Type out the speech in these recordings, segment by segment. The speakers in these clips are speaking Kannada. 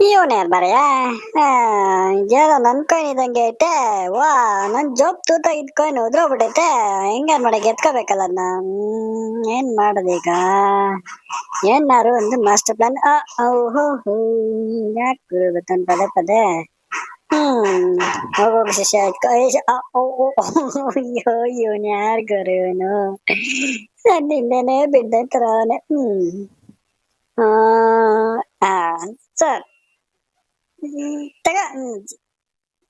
ಇವನೇ ಬರಯ್ಯ ಏನೋ ನನ್ ಕಾಯಿನ್ ಇದ್ದಂಗೆ ಐತೆ ವಾ ನನ್ ಜಾಬ್ ತೂತ ಇದ್ಕಾಯಿನ್ ಉದ್ರೋಗ್ಬಿಟ್ಟೈತೆ ಹೆಂಗಾರ್ ಮಾಡಕ್ ಎತ್ಕೋಬೇಕಲ್ಲ ಅದನ್ನ ಏನ್ ಮಾಡೋದೀಗ ಏನಾರು ಒಂದು ಮಾಸ್ಟರ್ ಪ್ಲಾನ್ ಯಾಕೆ ಗೊತ್ತನ್ ಪದೇ ಪದೇ ಹೋಗೋಗ ಶಿಷ್ಯ ಅಯ್ಯೋ ಇವನ್ ಯಾರಿಗಾರು ಇವನು ಸನ್ನಿಂದನೇ ಬಿದ್ದ ತರಾನೆ ಆ ಸರ್ ತಗ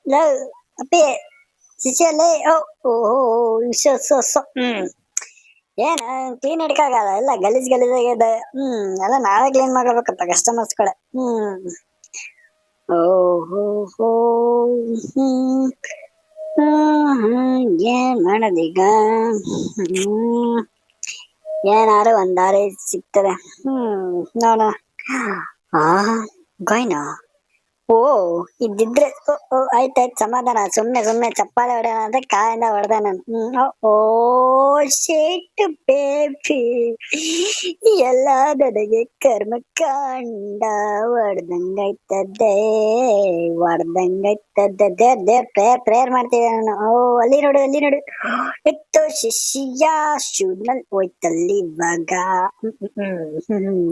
ಲವ್ ಅಪ್ಪಿ ಶಿಷ್ಯಲ್ಲೇ ಏನ ಕ್ಲೀನ್ ಹಿಡ್ಕಾಗಲ್ಲ ಎಲ್ಲ ಗಲೀಜ್ ಗಲೀಜ್ ಆಗ್ಯದ ಎಲ್ಲ ನಾವೇ ಕ್ಲೀನ್ ಮಾಡ್ಬೇಕಪ್ಪ ಕಸ್ಟಮರ್ಸ್ಗಳೇ ಓಹೋ ಏನ್ ಮಾಡೋದೀಗ ಏನಾರು ಒಂದ್ ದಾರಿ ಸಿಗ್ತದೆ ನೋಡ ಆ ಗಾಯ್ನ ಓ ಇದ್ದಿದ್ರೆ ಆಯ್ತಾಯ್ತು ಸಮಾಧಾನ ಸುಮ್ನೆ ಚಪ್ಪಾಳೆ ಹೊಡೆಯೋಣ ಅಂತ ಕಾಯಿಂದ ಹೊಡೆದ ನಾನು ಓ ಶೇಟ್ ಬೇಬಿ ಎಲ್ಲ ನನಗೆ ಕರ್ಮ ಕಾಂಡ ಹೊಡ್ದಂಗಾಯ್ತದ್ದೇ ದೇವ್ರ ಪ್ರೇಯರ್ ಮಾಡ್ತಿದ್ದೆ ನಾನು ಓ ಅಲ್ಲಿ ನೋಡು ಎತ್ತೋ ಶಿಷ್ಯ ಶೂನಲ್ಲಿ ಹೋಯ್ತಲ್ಲಿ ಇವಾಗ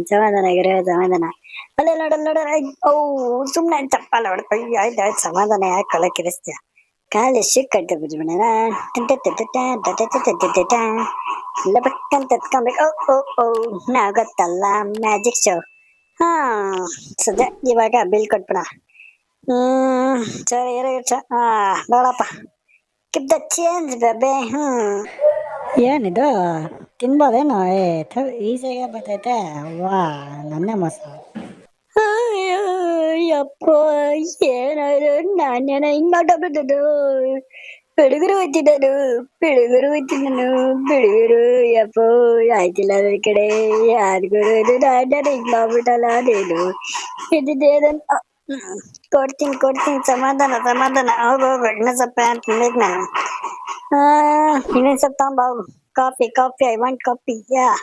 ಸಮಾಧಾನ ಸಮಾಧಾನ ಅಲ್ಲೇ ನೋಡ ಓ ಸುಮ್ನೆ ಚಪ್ಪಲ್ಲ ಹೊಡ್ಕೊ ಆಯ್ತು ಸಮಾಧಾನ ಯಾಕೆ ಕೊಳ ಕಿರಿಸ್ತೀಯ ಕಾಲು ಕಟ್ಟ ಬಿಡ್ಬಿಡೋಣ ಇಲ್ಲ ಬೇಕಂತ ಎತ್ಕೊಬೇಕು ಓ ನಾವು ಗೊತ್ತಲ್ಲ ಮ್ಯಾಜಿಕ್ ಶೋ ಸದ್ಯ ಇವಾಗ ಬಿಲ್ ಕೊಟ್ಬಿಡ ಸರಿ ನೋಡಪ್ಪ ಕಿಪ್ ದ ಚೇಂಜ್ ಬೇಬೆ ಏನಿದು ತಿನ್ಬೋದೇನೋ ಈಸಿಯಾಗೆ ಬರ್ತೈತೆ ವಾ ನನ್ನೇ ಮೋಸ ಯಪ್ಪ ಏನಾದ್ರು ನಾನೇನ ಹಿಂಗ್ ಮಾತಾಡ್ಬಿಟ್ಟದು ಬೆಳಗರು ಬೆಳಗರು ಯಪ್ಪ ಆಯ್ತಿಲ್ಲ ಅದ್ರ ಕಡೆ ಯಾರಿಗೂ ನಾನು ಹಿಂಗ್ ಮಾಡ್ಬಿಟ್ಟಲ್ಲ ನೀನು ಇದೇನಂತ ಕೊಡ್ತೀನಿ ಸಮಾಧಾನ ಹೋಗು ಇನ್ನೊಂದ್ ಸ್ವಲ್ಪ ತಿನ್ಬೇಕು ನಾನು ಇನ್ನೊಂದ್ ಸ್ವಲ್ಪ coffee I want coffee yeah